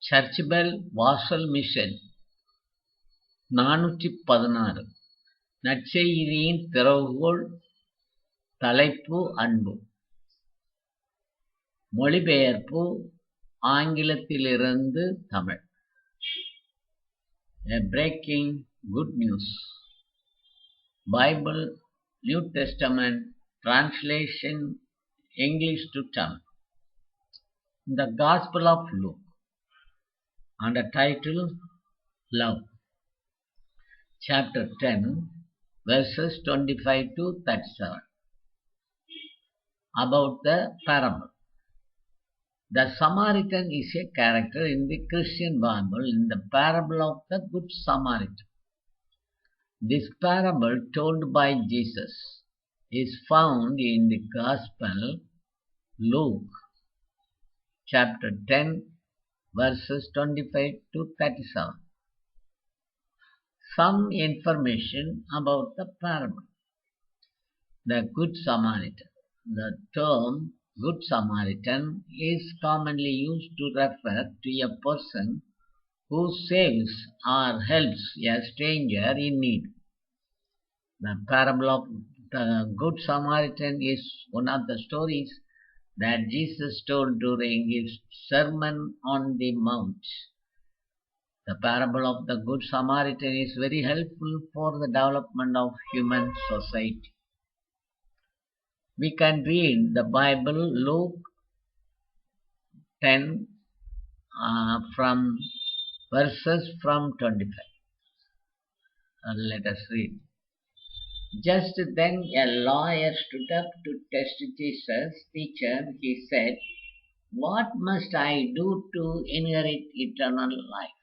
Search bell வாசல் mission 416 நற்செய்தியின் திறவுகோல். தலைப்பு அன்பு. மொழிபெயர்ப்பு ஆங்கிலத்திலிருந்து Tamil. A breaking good news. Bible New Testament translation English to Tamil. The Gospel of Luke under title Love. Chapter 10 verses 25 to 37. About the parable. The Samaritan is a character in the Christian Bible in the parable of the Good Samaritan. This parable told by Jesus is found in the Gospel Luke chapter 10 verses 25 to 37. Some information about the parable. The Good Samaritan. The term Good Samaritan is commonly used to refer to a person who saves or helps a stranger in need. The parable of the Good Samaritan is one of the stories that Jesus told during his Sermon on the Mount. The parable of the Good Samaritan is very helpful for the development of human society. We can read the Bible, Luke 10 from verses from 25. Let us read. Just then a lawyer stood up to test Jesus. Teacher, he said, "What must I do to inherit eternal life?"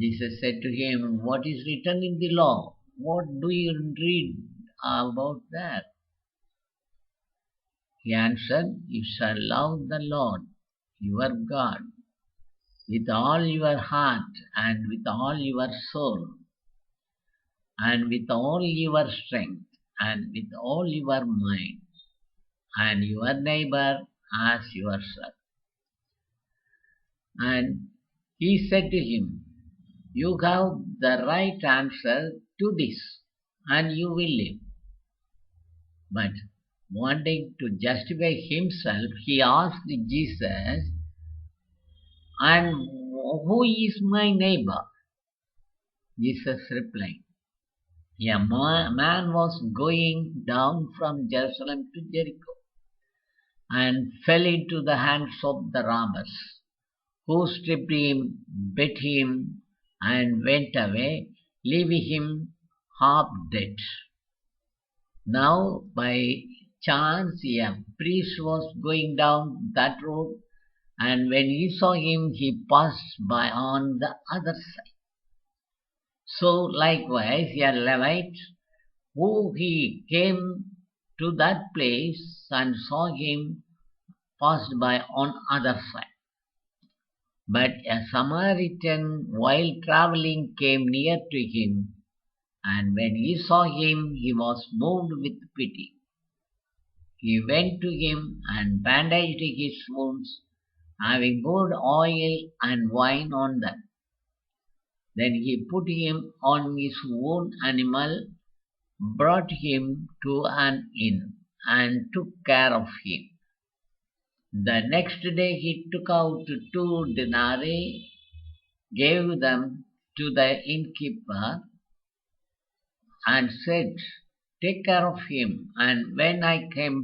Jesus said to him, "What is written in the law? What do you read about that?" He answered, "You shall love the Lord your God with all your heart and with all your soul and with all your strength and with all your mind, and your neighbor as yourself." And he said to him, "You have the right answer to this, and you will live." But wanting to justify himself, he asked Jesus, "And who is my neighbor?" Jesus replied, "A man was going down from Jerusalem to Jericho and fell into the hands of the robbers, who stripped him, beat him, and went away, leaving him half dead. Now, by chance, a priest was going down that road, and when he saw him, he passed by on the other side. So, likewise, a Levite, who he came to that place and saw him, passed by on other side. But a Samaritan, while traveling, came near to him, and when he saw him, he was moved with pity. He went to him and bandaged his wounds, having poured oil and wine on them. Then he put him on his own animal, brought him to an inn, and took care of him. The next day he took out 2 denarii, gave them to the innkeeper, and said, "Take care of him, and when I come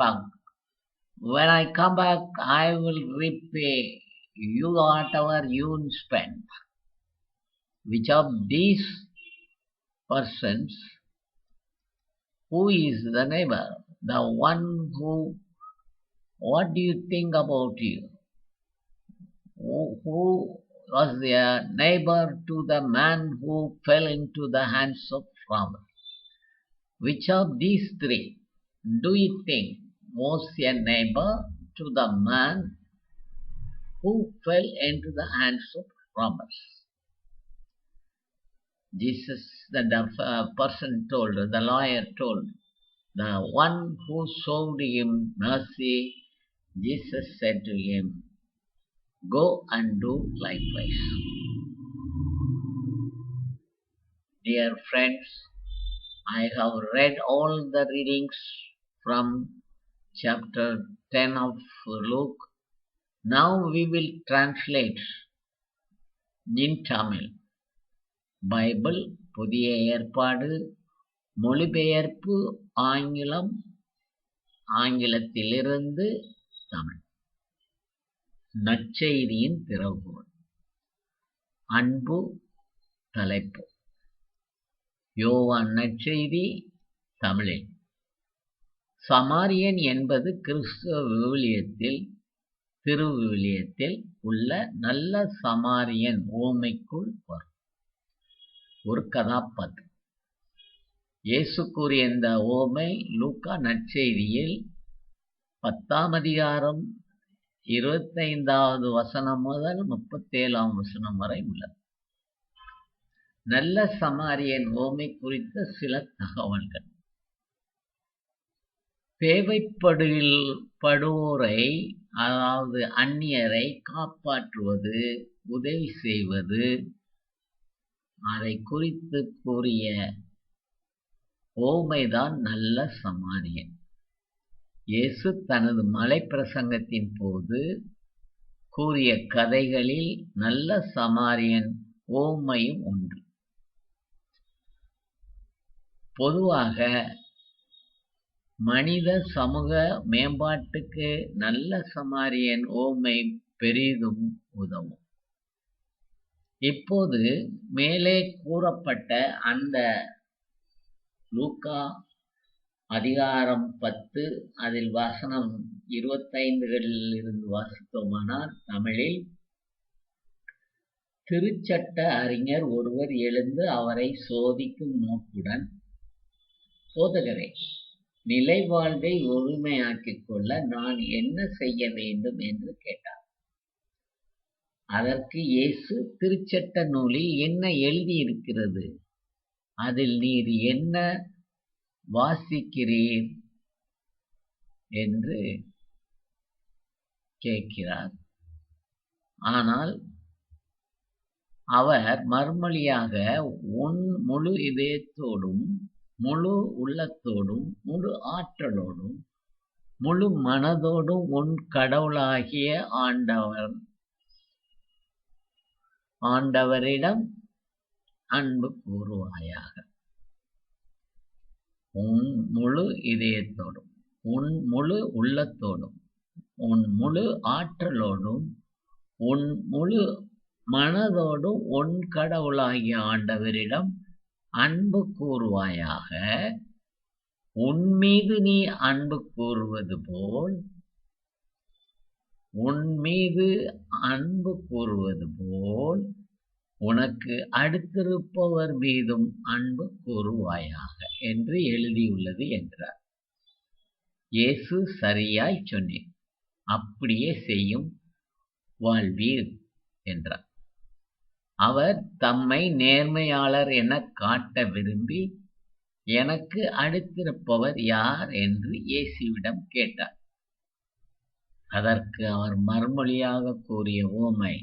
back, I will repay you whatever you spent." Which of these persons, who is the neighbor? The one who, what do you think about you? Who was the neighbor to the man who fell into the hands of robbers? Which of these 3 do you think was a neighbor to the man who fell into the hands of robbers? Jesus, the person told, the lawyer told, the one who showed him mercy. Jesus said to him, Go and do likewise. Dear friends, I have read all the readings from chapter 10 of Luke. Now we will translate in Tamil. Bible புதிய ஏற்பாடு மொழிபெயர்ப்பு ஆங்கிலத்திலிருந்து தமிழ். நற்செய்தியின் திறவுகோல். அன்பு தலைப்பு. யோவான் நற்செய்தி தமிழில். சமாரியன் என்பது கிறிஸ்துவ திருவிவிலியத்தில் உள்ள நல்ல சமாரியன் உவமைக்குள் வரும் ஒரு கதாபாத்திரம். இயேசு கூறிய இந்த உவமை லூக்கா நற்செய்தியில் 10ஆம் அதிகாரம் 25வது வசனம் முதல் 37ஆம் வசனம் வரை உள்ளது. நல்ல சமாரியன் உவமை குறித்த சில தகவல்கள். தேவைப்படுவோரை, அதாவது அந்நியரை காப்பாற்றுவது, உதவி செய்வது, அதை குறித்து கூறிய உவமைதான் நல்ல சமாரியன். இயேசு தனது மலை பிரசங்கத்தின் போது கூறிய கதைகளில் நல்ல சமாரியன் உவமையும் ஒன்று. பொதுவாக மனித சமூக மேம்பாட்டுக்கு நல்ல சமாரியன் உவமை பெரிதும் உதவும். இப்போது மேலே கூறப்பட்ட அந்த லூக்கா அதிகாரம் 10 அதில் வசனம் 25களில் இருந்து வாசித்தோமானால் தமிழில், திருச்சட்ட அறிஞர் ஒருவர் எழுந்து அவரை சோதிக்கும் நோக்குடன், போதகரே, நிலை வாழ்வை உரிமையாக்கிக் கொள்ள நான் என்ன செய்ய வேண்டும் என்று கேட்டார். அதற்கு இயேசு, திருச்சட்ட நூலில் என்ன எழுதியிருக்கிறது? அதில் நீர் என்ன வாசிக்கிறீர் என்று கேட்கிறார். ஆனால் அவர் மறுமொழியாக, உன் முழு இதயத்தோடும், முழு உள்ளத்தோடும், முழு ஆற்றலோடும், முழு மனதோடும் உன் கடவுளாகிய ஆண்டவரிடம் அன்பு கூறுவாயாக. உன் முழு இதயத்தோடும், உன் முழு உள்ளத்தோடும், உன் முழு ஆற்றலோடும், உன் முழு மனதோடும் உன் கடவுளாகிய ஆண்டவரிடம் அன்பு கூறுவாயாக. உன் மீது நீ அன்பு கூறுவது போல் உனக்கு அடுத்திருப்பவர் மீதும் அன்பு கூறுவாயாக என்று எழுதியுள்ளது என்றார். இயேசு, சரியாய் சொன்னீர், அப்படியே செய்யும் வாழ்வீர் என்றார். அவர் தம்மை நேர்மையாளர் என காட்ட விரும்பி, எனக்கு அடுத்திருப்பவர் யார் என்று இயேசுவிடம் கேட்டார். அதற்கு அவர் மறுமொழியாக கூறிய உவமை,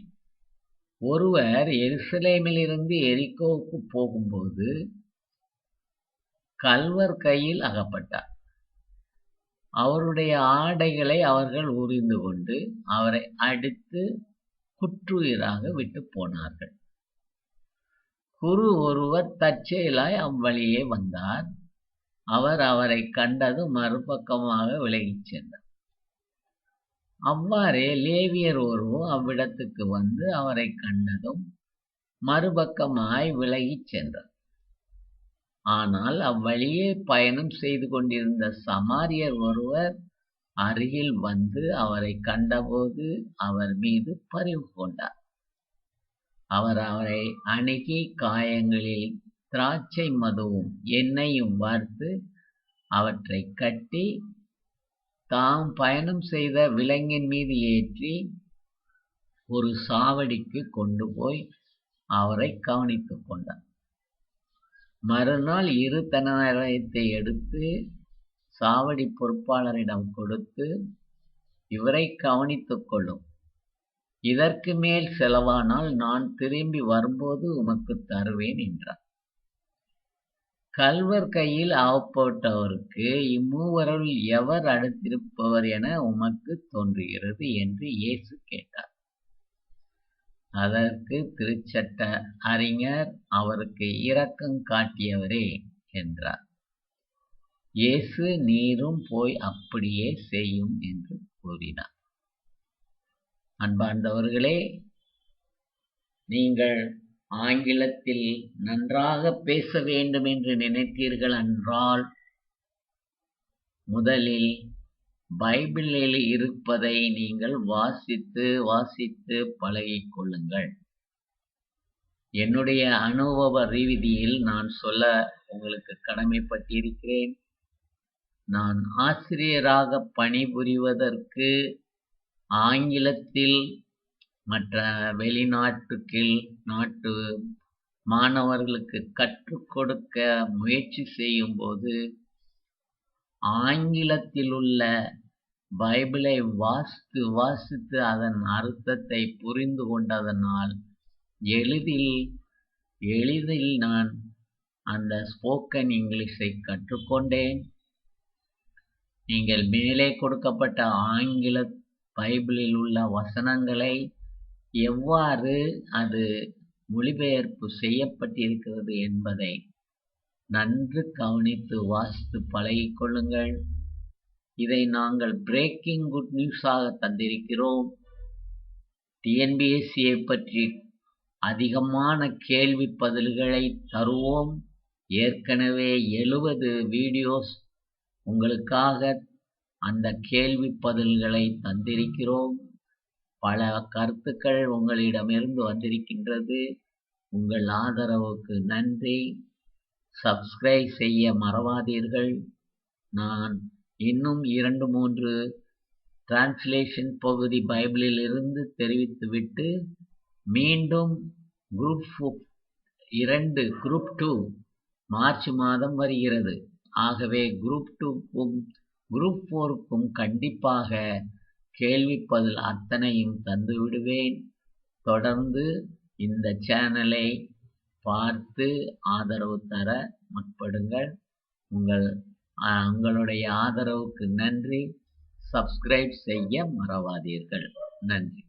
ஒருவர் எருசலேமிலிருந்து எரிகோவுக்கு போகும்போது கள்வர் கையில் அகப்பட்டார். அவருடைய ஆடைகளை அவர்கள் உரிந்து கொண்டு அவரை அடித்து குற்றுயிராக விட்டு போனார்கள். குரு ஒருவர் தற்செயலாய் அவ்வழியே வந்தார். அவர் அவரை கண்டது மறுபக்கமாக விலகிச் சென்றார். அவ்வாறே லேவியர் ஒருவர் அவ்விடத்துக்கு வந்து அவரை கண்டதும் மறுபக்கமாய் விலகிச் சென்றார். ஆனால் அவ்வழியே பயணம் செய்து கொண்டிருந்த சமாரியர் ஒருவர் அருகில் வந்து அவரை கண்டபோது அவர் மீது பரிவு கொண்டார். அவர் அவரை அணுகி காயங்களில் திராட்சை மதுவும் எண்ணெயும் வார்த்து அவற்றை கட்டி தாம் பயணம் செய்த விலங்கின் மீது ஏற்றி ஒரு சாவடிக்கு கொண்டு போய் அவரை கவனித்துக் கொண்டார். மறுநாள் 2 தெனாரியத்தை எடுத்து சாவடி பொறுப்பாளரிடம் கொடுத்து, இவரை கவனித்துக் கொள்ளும், இதற்கு மேல் செலவானால் நான் திரும்பி வரும்போது உமக்குத் தருவேன் என்றார். கள்வர் கையில் அகப்பட்டவருக்கு இம்மூவருள் எவர் அடுத்திருப்பவர் என உமக்குத் தோன்றுகிறது என்று இயேசு கேட்டார். அதற்கு திருச்சட்ட அறிஞர், அவருக்கு இரக்கம் காட்டியவரே என்றார். இயேசு, நீரும் போய் அப்படியே செய்யும் என்று கூறினார். அன்பார்ந்தவர்களே, நீங்கள் ஆங்கிலத்தில் நன்றாக பேச வேண்டும் என்று நினைத்தீர்கள் என்றால், முதலில் பைபிளில் இருப்பதை நீங்கள் வாசித்து பழகிக் கொள்ளுங்கள். என்னுடைய அனுபவ ரீதியில் நான் சொல்ல உங்களுக்கு கடமைப்பட்டிருக்கிறேன். நான் ஆசிரியராக பணிபுரிவதற்கு ஆங்கிலத்தில் மற்ற நாட்டு மாணவர்களுக்கு கற்றுக் கொடுக்க முயற்சி செய்யும்போது, ஆங்கிலத்தில் உள்ள பைபிளை வாசித்து அதன் அர்த்தத்தை புரிந்து கொண்டதனால் எளிதில் நான் அந்த ஸ்போக்கன் இங்கிலீஷை கற்றுக்கொண்டேன். நீங்கள் மேலே கொடுக்கப்பட்ட ஆங்கில பைபிளில் உள்ள வசனங்களை எவ்வாறு அது மொழிபெயர்ப்பு செய்யப்பட்டிருக்கிறது என்பதை நன்கு கவனித்து வாசித்து பழகிக் கொள்ளுங்கள். இதை நாங்கள் பிரேக்கிங் குட் நியூஸாக தந்திருக்கிறோம். டிஎன்பிஎஸ்சியை பற்றி அதிகமான கேள்வி பதில்களை தருவோம். ஏற்கனவே 70 வீடியோஸ் உங்களுக்காக அந்த கேள்வி பதில்களை தந்திருக்கிறோம். பல கருத்துக்கள் உங்களிடமிருந்து வந்திருக்கின்றது. உங்கள் ஆதரவுக்கு நன்றி. சப்ஸ்கிரைப் செய்ய மறவாதீர்கள். நான் இன்னும் 2-3 டிரான்ஸ்லேஷன் பகுதி பைபிளில் இருந்து தெரிவித்துவிட்டு மீண்டும் குரூப் 2 மார்ச் மாதம் வருகிறது. ஆகவே குரூப் 2க்கும் குரூப் 4க்கும் கண்டிப்பாக கேள்வி பதில் அத்தனையும் தந்து விடுவேன். தொடர்ந்து இந்த சேனலை பார்த்து ஆதரவு தர முற்படுங்கள். உங்களுடைய ஆதரவுக்கு நன்றி. சப்ஸ்கிரைப் செய்ய மறவாதீர்கள். நன்றி.